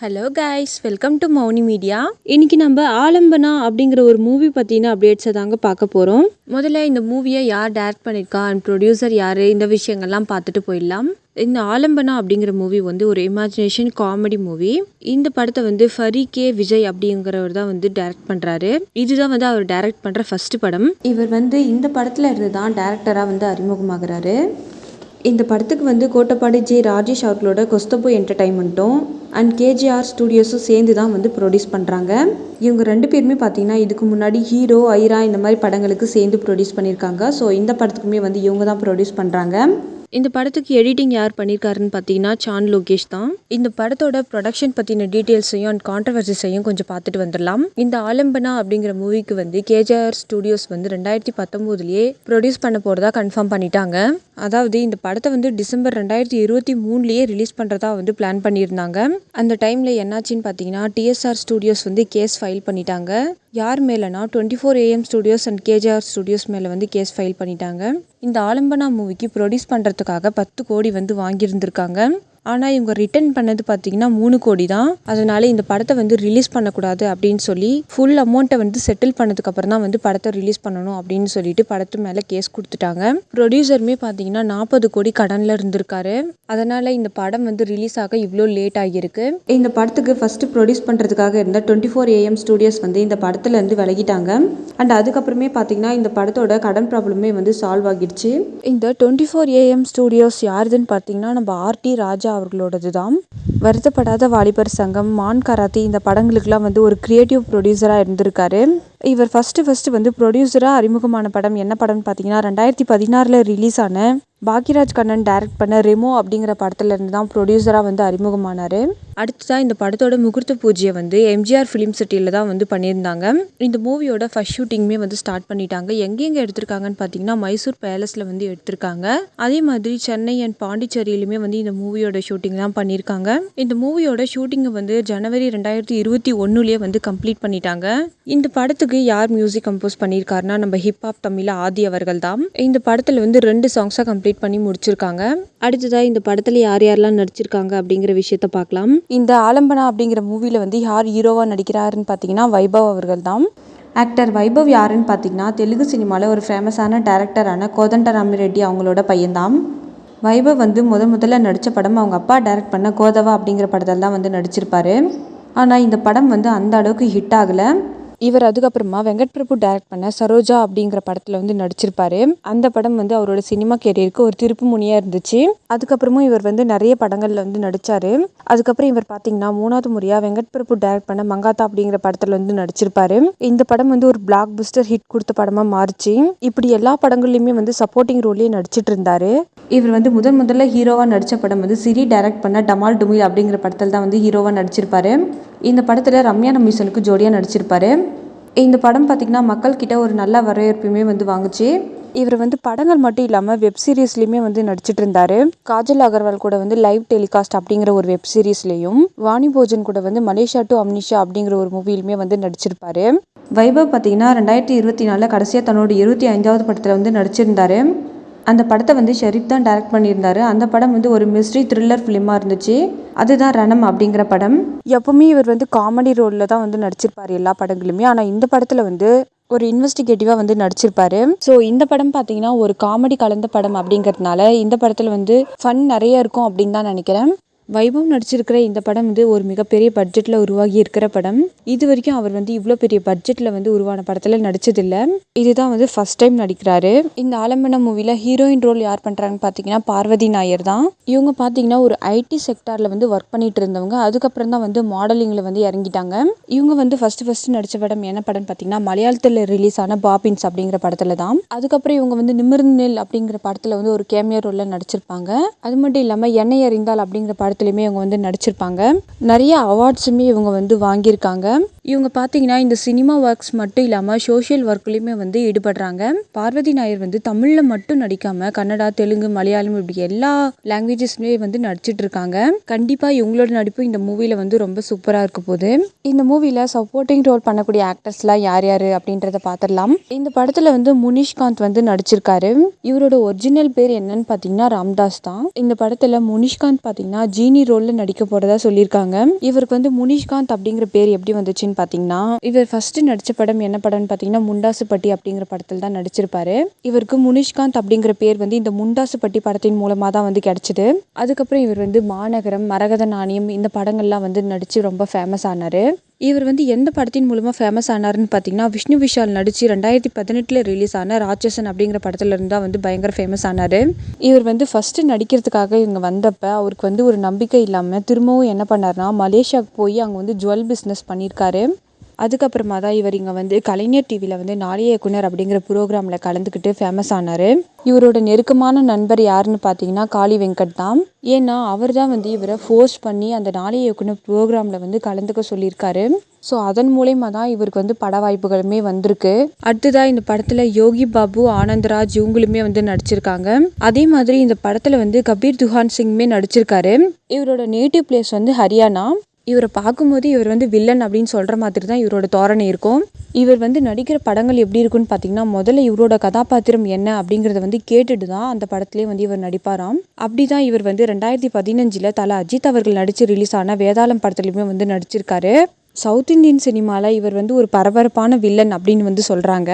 Hello guys, welcome to Mouni media. இன்னைக்கு நம்ம ஆலம்பனா அப்படிங்கிற ஒரு மூவி பற்றின அப்டேட்ஸை தாங்க பார்க்க போகிறோம். முதல்ல இந்த மூவியை யார் டைரக்ட் பண்ணியிருக்கா அண்ட் ப்ரொடியூசர் யார், இந்த விஷயங்கள்லாம் பார்த்துட்டு போயிடலாம். இந்த ஆலம்பனா அப்படிங்கிற மூவி வந்து ஒரு இமேஜினேஷன் காமெடி மூவி. இந்த படத்தை வந்து ஃபரி விஜய் அப்படிங்கிறவர் தான் வந்து டைரக்ட் பண்ணுறாரு. இதுதான் வந்து அவர் டைரக்ட் பண்ணுற ஃபர்ஸ்ட் படம். இவர் வந்து இந்த படத்தில் இருந்து தான் டேரக்டராக வந்து அறிமுகமாகிறாரு. இந்த படத்துக்கு வந்து கோட்டப்பாடி ராஜேஷ் அவர்களோட கொஸ்தபு என்டர்டைன்மெண்ட்டும் அண்ட் கேஜிஆர் ஸ்டூடியோஸும் சேர்ந்து தான் வந்து ப்ரொடியூஸ் பண்ணுறாங்க. இவங்க ரெண்டு பேருமே பார்த்தீங்கன்னா இதுக்கு முன்னாடி ஹீரோ, ஐரா இந்த மாதிரி படங்களுக்கு சேர்ந்து ப்ரொடியூஸ் பண்ணியிருக்காங்க. ஸோ இந்த படத்துக்குமே வந்து இவங்க தான் ப்ரொடியூஸ் பண்ணுறாங்க. இந்த படத்துக்கு எடிட்டிங் யார் பண்ணியிருக்காருன்னு பார்த்தீங்கன்னா சான் லோகேஷ் தான். இந்த படத்தோட ப்ரொடக்ஷன் பற்றின டீட்டெயில்ஸையும் அண்ட் கான்ட்ரவர்சிஸையும் கொஞ்சம் பார்த்துட்டு வந்துடலாம். இந்த ஆலம்பனா அப்படிங்கிற மூவிக்கு வந்து கேஜிஆர் ஸ்டூடியோஸ் வந்து 2019 ப்ரொடியூஸ் பண்ண போகிறதா கன்ஃபார்ம் பண்ணிட்டாங்க. அதாவது இந்த படத்தை வந்து டிசம்பர் 2023 ரிலீஸ் பண்ணுறதா வந்து பிளான் பண்ணியிருந்தாங்க. அந்த டைமில் என்னாச்சின்னு பார்த்தீங்கன்னா டிஎஸ்ஆர் ஸ்டூடியோஸ் வந்து கேஸ் ஃபைல் பண்ணிட்டாங்க. யார் மேலேனா 24AM studios and KGR studios மேலே வந்து கேஸ் ஃபைல் பண்ணிட்டாங்க. இந்த ஆலம்பனா மூவிக்கு ப்ரொடியூஸ் பண்ணுறதுக்காக 10 கோடி வந்து வாங்கியிருந்திருக்காங்க. ஆனால் இவங்க ரிட்டர்ன் பண்ணது பார்த்தீங்கன்னா 3 கோடி தான். அதனால இந்த படத்தை வந்து ரிலீஸ் பண்ணக்கூடாது அப்படின்னு சொல்லி ஃபுல் அமௌண்ட்டை வந்து செட்டில் பண்ணதுக்கப்புறம் தான் வந்து படத்தை ரிலீஸ் பண்ணணும் அப்படின்னு சொல்லிட்டு படத்து மேலே கேஸ் கொடுத்துட்டாங்க. ப்ரொடியூசருமே பார்த்தீங்கன்னா 40 கோடி கடனில் இருந்திருக்காரு. அதனால் இந்த படம் வந்து ரிலீஸ் ஆக இவ்வளோ லேட் ஆகியிருக்கு. இந்த படத்துக்கு ஃபஸ்ட்டு ப்ரொடியூஸ் பண்ணுறதுக்காக இருந்த 24AM ஸ்டூடியோஸ் வந்து இந்த படத்துலேருந்து விலகிட்டாங்க. அண்ட் அதுக்கப்புறமே பார்த்தீங்கன்னா இந்த படத்தோட கடன் ப்ராப்ளமே வந்து சால்வ் ஆகிடுச்சு. இந்த 24AM ஸ்டூடியோஸ் யாருதுன்னு பார்த்தீங்கன்னா நம்ம ஆர்டி ராஜா அவர்களோடது தான். வருத்தப்படாத வாலிபர் சங்கம், மான் கராத்தி இந்த படங்களுக்கெல்லாம் வந்து ஒரு கிரியேட்டிவ் ப்ரொடியூசராக இருந்திருக்காரு. இவர் ஃபஸ்ட்டு வந்து ப்ரொடியூசராக அறிமுகமான படம் என்ன படம்னு பார்த்தீங்கன்னா 2016 ரிலீஸ் ஆன பாக்யராஜ் கண்ணன் டைரக்ட் பண்ண ரெமோ அப்படிங்கிற படத்துல இருந்து தான் ப்ரொடியூசராக வந்து அறிமுகமானார். அடுத்ததான் இந்த படத்தோட முகூர்த்த பூஜையை வந்து எம்ஜிஆர் ஃபிலிம் சிட்டியில் தான் வந்து பண்ணியிருந்தாங்க. இந்த மூவியோட ஃபர்ஸ்ட் ஷூட்டிங்குமே வந்து ஸ்டார்ட் பண்ணிட்டாங்க. எங்கெங்கே எடுத்திருக்காங்கன்னு பார்த்தீங்கன்னா மைசூர் பேலஸில் வந்து எடுத்திருக்காங்க. அதே மாதிரி சென்னை அண்ட் பாண்டிச்சேரியிலுமே வந்து இந்த மூவியோட ஷூட்டிங் தான் பண்ணியிருக்காங்க. இந்த மூவியோட ஷூட்டிங்கை வந்து ஜனவரி 2021 வந்து கம்ப்ளீட் பண்ணிட்டாங்க. இந்த படத்துக்கு யார் மியூசிக் கம்போஸ் பண்ணியிருக்காருன்னா நம்ம ஹிப்ஹாப் தமிழ் ஆதி அவர்கள் தான். இந்த படத்தில் வந்து 2 சாங்ஸாக கம்ப்ளீட் பண்ணி முடிச்சிருக்காங்க. அடுத்ததாக இந்த படத்தில் யார் யாரெல்லாம் நடிச்சிருக்காங்க அப்படிங்கிற விஷயத்த பார்க்கலாம். இந்த ஆலம்பனா அப்படிங்கிற மூவியில் வந்து யார் ஹீரோவாக நடிக்கிறாருன்னு பார்த்தீங்கன்னா வைபவ் அவர்கள் தான். ஆக்டர் வைபவ் யாருன்னு பார்த்தீங்கன்னா தெலுங்கு சினிமாவில் ஒரு ஃபேமஸான டேரக்டரான கோதண்டராமிரெட்டி அவங்களோட பையன்தான். வைபவ் வந்து முதல்ல நடித்த படம் அவங்க அப்பா டைரக்ட் பண்ண கோதவா அப்படிங்கிற படத்தில் தான் வந்து நடிச்சிருப்பாரு. ஆனால் இந்த படம் வந்து அந்த அளவுக்கு ஹிட் ஆகலை. இவர் அதுக்கப்புறமா வெங்கட் பிரபு டைரக்ட் பண்ண சரோஜா அப்படிங்கிற படத்தில் வந்து நடிச்சிருப்பாரு. அந்த படம் வந்து அவரோட சினிமா கேரியருக்கு ஒரு திருப்பு முனையாக இருந்துச்சு. அதுக்கப்புறமும் இவர் வந்து நிறைய படங்களில் வந்து நடித்தார். அதுக்கப்புறம் இவர் பார்த்தீங்கன்னா 3வது முறையாக வெங்கட் பிரபு டைரக்ட் பண்ண மங்காத்தா அப்படிங்கிற படத்தில் வந்து நடிச்சிருப்பாரு. இந்த படம் வந்து ஒரு பிளாக் பஸ்டர் ஹிட் கொடுத்த படமாக மாறிச்சு. இப்படி எல்லா படங்கள்லையுமே வந்து சப்போர்ட்டிங் ரோல்லேயே நடிச்சிட்டு இருந்தாரு. இவர் வந்து முதல்ல ஹீரோவாக நடித்த படம் வந்து சிரி டைரக்ட் பண்ண டமால் டுமில் அப்படிங்கிற படத்தில் தான் வந்து ஹீரோவாக நடிச்சிருப்பாரு. இந்த படத்தில் ரம்யா நம்பீசனுக்கு ஜோடியாக நடிச்சிருப்பாரு. இந்த படம் பார்த்திங்கன்னா மக்கள்கிட்ட ஒரு நல்ல வரவேற்புமே வந்து வாங்குச்சு. இவர் வந்து படங்கள் மட்டும் இல்லாமல் வெப் சீரிஸ்லையுமே வந்து நடிச்சிட்டு இருந்தார். காஜல் அகர்வால் கூட வந்து லைவ் டெலிகாஸ்ட் அப்படிங்கிற ஒரு வெப் சீரிஸ்லையும், வாணி போஜன் கூட வந்து மலேசியா டு அம்னிஷா அப்படிங்கிற ஒரு மூவிலுமே வந்து நடிச்சிருப்பாரு. வைபவ் பார்த்திங்கன்னா 2024 கடைசியாக தன்னோட 25வது படத்தில் வந்து நடிச்சிருந்தார். அந்த படத்தை வந்து ஷெரீப் தான் டைரக்ட் பண்ணியிருந்தாரு. அந்த படம் வந்து ஒரு மிஸ்ட்ரி த்ரில்லர் ஃபிலிமாக இருந்துச்சு. அதுதான் ரணம் அப்படிங்கிற படம். எப்பவுமே இவர் வந்து காமெடி ரோலில் தான் வந்து நடிச்சிருப்பார் எல்லா படங்களுமே. ஆனால் இந்த படத்தில் வந்து ஒரு இன்வெஸ்டிகேட்டிவாக வந்து நடிச்சிருப்பாரு. ஸோ இந்த படம் பார்த்தீங்கன்னா ஒரு காமெடி கலந்த படம் அப்படிங்கிறதுனால இந்த படத்தில் வந்து ஃபன் நிறைய இருக்கும் அப்படின்னு தான் நினைக்கிறேன். வைபவ் நடிச்சிருக்கிற இந்த படம் வந்து ஒரு மிகப்பெரிய பட்ஜெட்டில் உருவாகி இருக்கிற படம். இது வரைக்கும் அவர் வந்து இவ்வளோ பெரிய பட்ஜெட்டில் வந்து உருவான படத்தில் நடிச்சதில்லை. இதுதான் வந்து ஃபர்ஸ்ட் டைம் நடிக்கிறாரு. இந்த ஆலம்பனா மூவியில் ஹீரோயின் ரோல் யார் பண்ணுறாங்கன்னு பார்த்தீங்கன்னா பார்வதி நாயர் தான். இவங்க பார்த்தீங்கன்னா ஒரு ஐடி செக்டாரில் வந்து ஒர்க் பண்ணிட்டு இருந்தவங்க. அதுக்கப்புறம் தான் வந்து மாடலிங்கில் வந்து இறங்கிட்டாங்க. இவங்க வந்து ஃபர்ஸ்ட் நடித்த படம் என்ன படம்னு பார்த்தீங்கன்னா மலையாளத்தில் ரிலீஸ் ஆன பாபின்ஸ் அப்படிங்கிற படத்தில் தான். அதுக்கப்புறம் இவங்க வந்து நிமிர்ந்து நெல் அப்படிங்கிற படத்தில் வந்து ஒரு கேமியோ ரோலில் நடிச்சிருப்பாங்க. அது மட்டும் இல்லாமல் எண்ணெய் அறிந்தால் அப்படிங்கிற படத்துலையுமே இவங்க வந்து நடிச்சிருப்பாங்க. நிறைய அவார்ட்ஸுமே இவங்க வந்து வாங்கியிருக்காங்க. இவங்க பார்த்தீங்கன்னா இந்த சினிமா ஒர்க்ஸ் மட்டும் இல்லாமல் சோஷியல் ஒர்க்லையுமே வந்து ஈடுபடுறாங்க. பார்வதி நாயர் வந்து தமிழில் மட்டும் நடிக்காமல் கன்னடா, தெலுங்கு, மலையாளம் இப்படி எல்லா லாங்குவேஜஸ்மே வந்து நடிச்சிட்டு இருக்காங்க. கண்டிப்பாக இவங்களோட நடிப்பு இந்த மூவியில் வந்து ரொம்ப சூப்பராக இருக்க போகுது. இந்த மூவியில் சப்போர்ட்டிங் ரோல் பண்ணக்கூடிய ஆக்டர்ஸ்லாம் யார் யார் அப்படின்றத பார்த்துடலாம். இந்த படத்தில் வந்து முனிஷ்காந்த் வந்து நடிச்சிருக்காரு. இவரோட ஒரிஜினல் பேர் என்னன்னு பார்த்தீங்கன்னா ராம்தாஸ் தான். இந்த படத்தில் முனிஷ்காந்த் பார்த்தீங்கன்னா ஜீனி ரோலில் நடிக்க போகிறதா சொல்லியிருக்காங்க. இவருக்கு வந்து முனிஷ்காந்த் அப்படிங்கிற பேர் எப்படி வந்துச்சுன்னு பார்த்தீங்கன்னா, இவர் ஃபர்ஸ்ட் நடிச்ச படம் என்ன படம்னு பார்த்தீங்கன்னா முண்டாசுப்பட்டி அப்படிங்கிற படத்தில் தான் நடிச்சிருப்பாரு. இவருக்கு முனிஷ்காந்த் அப்படிங்கிற பேர் வந்து இந்த முண்டாசுப்பட்டி படத்தின் மூலமாக தான் வந்து கிடைச்சிது. அதுக்கப்புறம் இவர் வந்து மாநகரம், மரகத நாணயம் இந்த படங்கள்லாம் வந்து நடித்து ரொம்ப ஃபேமஸ் ஆனார். இவர் வந்து எந்த படத்தின் மூலமாக ஃபேமஸ் ஆனார்னு பார்த்தீங்கன்னா, விஷ்ணு விஷால் நடித்து 2018 ரிலீஸ் ஆன ராட்சசன் அப்படிங்கிற படத்துல இருந்தால் வந்து பயங்கர ஃபேமஸ் ஆனார். இவர் வந்து ஃபஸ்ட்டு நடிக்கிறதுக்காக இவங்க வந்தப்போ அவருக்கு வந்து ஒரு நம்பிக்கை இல்லாமல் திரும்பவும் என்ன பண்ணார்னா, மலேசியாவுக்கு போய் அங்கே வந்து ஜுவல் பிஸ்னஸ் பண்ணியிருக்காரு. அதுக்கப்புறமா தான் இவர் இங்கே வந்து கலைஞர் டிவியில் வந்து நாளைய இயக்குனர் அப்படிங்கிற ப்ரோக்ராமில் கலந்துக்கிட்டு ஃபேமஸ் ஆனார். இவரோட நெருக்கமான நண்பர் யாருன்னு பார்த்தீங்கன்னா காளி வெங்கட் தான். ஏன்னா அவர் தான் வந்து இவரை ஃபோர்ஸ் பண்ணி அந்த நாளைய இயக்குனர் ப்ரோக்ராமில் வந்து கலந்துக்க சொல்லியிருக்காரு. ஸோ அதன் மூலயமா தான் இவருக்கு வந்து பட வாய்ப்புகளுமே வந்திருக்கு. அடுத்ததாக இந்த படத்தில் யோகி பாபு, ஆனந்தராஜ் இவங்களுமே வந்து நடிச்சிருக்காங்க. அதே மாதிரி இந்த படத்தில் வந்து கபீர் துஹான் சிங்குமே நடிச்சிருக்காரு. இவரோட நேட்டிவ் பிளேஸ் வந்து ஹரியானா. இவரை பார்க்கும்போது இவர் வந்து வில்லன் அப்படின்னு சொல்கிற மாதிரி தான் இவரோட தோரணை இருக்கும். இவர் வந்து நடிக்கிற படங்கள் எப்படி இருக்குன்னு பார்த்தீங்கன்னா, முதல்ல இவரோட கதாபாத்திரம் என்ன அப்படிங்கிறத வந்து கேட்டுட்டு தான் அந்த படத்துலேயே வந்து இவர் நடிப்பாராம். அப்படி தான் இவர் வந்து 2015 தல அஜித் அவர்கள் நடித்து ரிலீஸ் ஆன வேதாளம் படத்துலையுமே வந்து நடிச்சிருக்காரு. சவுத் இந்தியன் சினிமாவில் இவர் வந்து ஒரு பரபரப்பான வில்லன் அப்படின்னு வந்து சொல்கிறாங்க.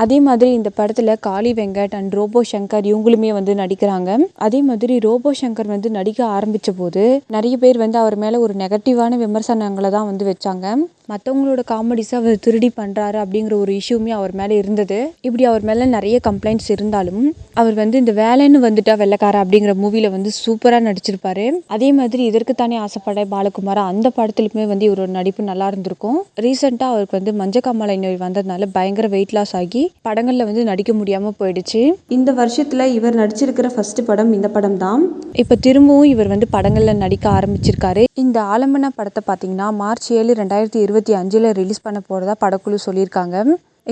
அதே மாதிரி இந்த படத்தில் காளி வெங்கட் அண்ட் ரோபோ சங்கர் இவங்களுமே வந்து நடிக்கிறாங்க. அதே மாதிரி ரோபோ சங்கர் வந்து நடிக்க ஆரம்பித்த போது நிறைய பேர் வந்து அவர் மேலே ஒரு நெகட்டிவான விமர்சனங்களை தான் வந்து வச்சாங்க. மற்றவங்களோட காமெடிஸை அவர் திருடி பண்ணுறாரு அப்படிங்கிற ஒரு இஷ்யூமே அவர் மேலே இருந்தது. இப்படி அவர் மேலே நிறைய கம்ப்ளைண்ட்ஸ் இருந்தாலும் அவர் வந்து இந்த வேலைன்னு வந்துட்டா வெள்ளைக்கார அப்படிங்கிற மூவியில் வந்து சூப்பராக நடிச்சிருப்பாரு. அதே மாதிரி இதற்குத்தானே ஆசைப்பட பாலகுமார் அந்த படத்துலையுமே வந்து இவரோட நடிப்பு நல்லா இருந்திருக்கும். ரீசெண்டாக அவருக்கு வந்து மஞ்சக்காமலை நோய் வந்ததுனால பயங்கர வெயிட் லாஸ் ஆகி படங்களில் வந்து நடிக்க முடியாமல் போயிடுச்சு. இந்த வருஷத்தில் இவர் நடிச்சிருக்கிற ஃபர்ஸ்ட் படம் இந்த படம் தான். இப்போ திரும்பவும் இவர் வந்து படங்களில் நடிக்க ஆரம்பிச்சிருக்காரு. இந்த ஆலம்பனா படத்தை பார்த்தீங்கன்னா மார்ச் 7, 2025 ரிலீஸ் பண்ண போகிறதா படக்குழு சொல்லியிருக்காங்க.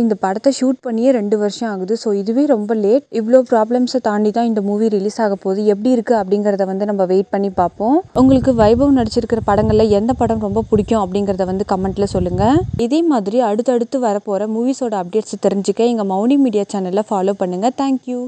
இந்த படத்தை ஷூட் பண்ணியே 2 வருஷம் ஆகுது. ஸோ இதுவே ரொம்ப லேட். இவ்வளோ ப்ராப்ளம்ஸை தாண்டி தான் இந்த மூவி ரிலீஸ் ஆக போகுது. எப்படி இருக்குது அப்படிங்கிறத வந்து நம்ம வெயிட் பண்ணி பார்ப்போம். உங்களுக்கு வைபவ் நடிச்சிருக்கிற படங்களில் எந்த படம் ரொம்ப பிடிக்கும் அப்படிங்கிறத வந்து கமெண்ட்டில் சொல்லுங்கள். இதே மாதிரி அடுத்தடுத்து வரப்போகிற மூவிஸோட அப்டேட்ஸ் தெரிஞ்சுக்க எங்கள் மௌனி மீடியா சேனலை ஃபாலோ பண்ணுங்கள். தேங்க்யூ.